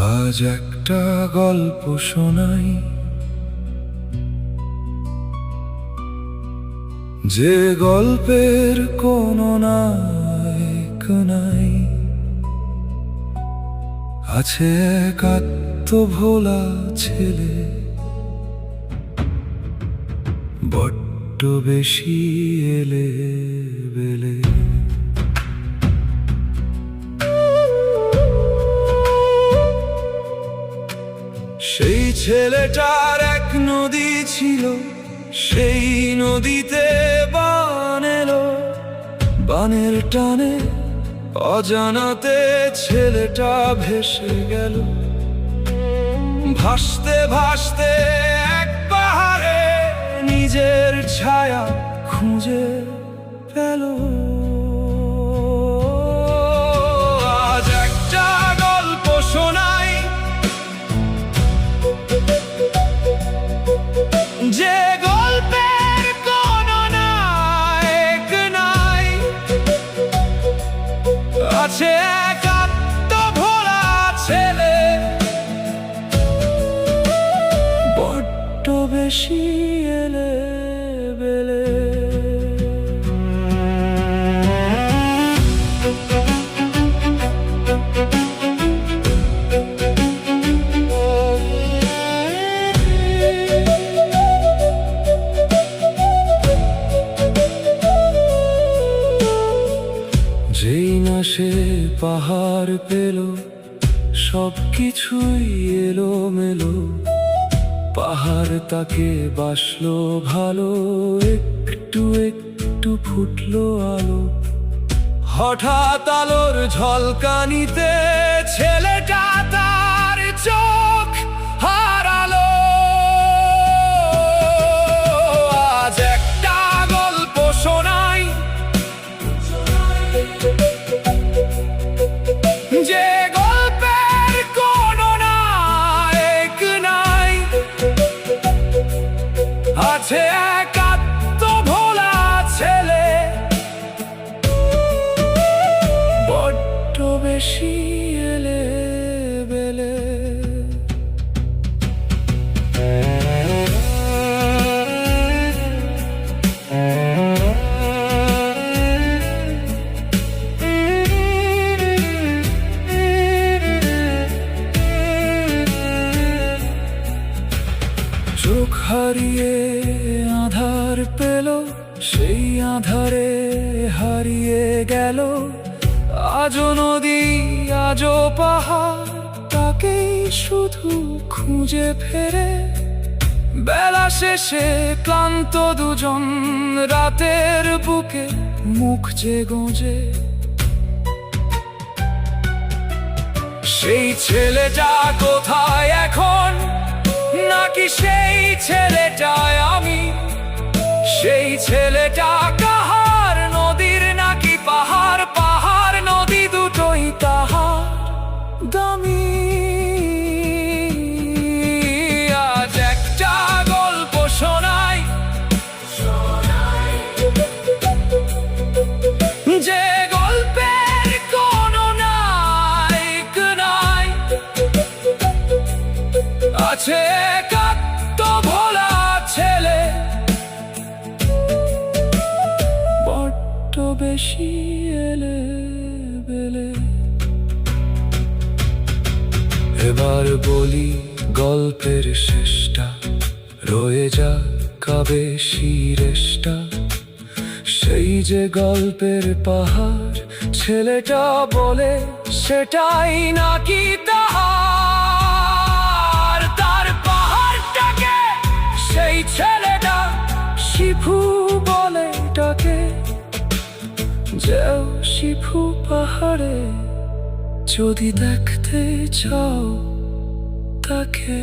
আজ একটা গল্প শোনাই, যে গল্পের কোনো নায়ক নাই। আছে এক আত্মভোলা ছেলে, বড্ড বেশি এলে বেলে। সেই ছেলেটার এক নদী ছিল, সেই নদীতে বান এলো। বানের টানে অজানাতে ছেলেটা ভেসে গেল। ভাসতে ভাসতে এক পাহাড়ে নিজের ছায়া খুঁজে পেল। আজ একটা গল্প শোনাই, যে গল্পের কোনো নায়ক নাই। আছে এক আত্মভোলা ছেলে, বড্ড বেশি এলে বেলে। যেই না সে পাহাড় পেল, সব কিছুই এলো মেলো। পাহাড় তাকে বাসলো ভালো, একটু একটু ফুটলো আলো। হঠাৎ আলোর ঝলকানিতে ছেলেটা তার চোখ হারালো। আজ একটা গল্প শোনাই, যে গল্পের কোনো নায়ক নাই। আছে এক আত্মভোলা ছেলে, বড্ড বেশি এলে বেলে। চোখ হারিয়ে আধার পেল, সেই আধারে হারিয়ে গেল। আজও নদী আজও পাহাড় তাকেই শুধু খুঁজে ফেরে। বেলা শেষে ক্লান্ত দুজন রাতের বুকে মুখ যে গোঁজে। সেই ছেলেটা কোথায় এখন, নাকি সেই ছেলেটাই আমি? সেই ছেলেটা কাহার, নদীর নাকি পাহাড়? পাহাড় নদী দুটোই তাহার দামি। আজ একটা গল্প শোনাই, যে গল্পের কোনো নায়ক নাই। আছে এক আত্মভোলা ছেলে, বড্ড বেশি এলে বেলে। এবার বলি গল্পের শেষটা, রয়ে যাক বেশি রেশটা। সেই যে গল্পের পাহাড় ছেলেটা বলে, সেটাই নাকি তাহার। তার পাহাড়টাকে সেই ছেলেটা শিফু বলে ডাকে। যাও শিফু পাহাড়ে, যদি দেখতে চাও তাকে।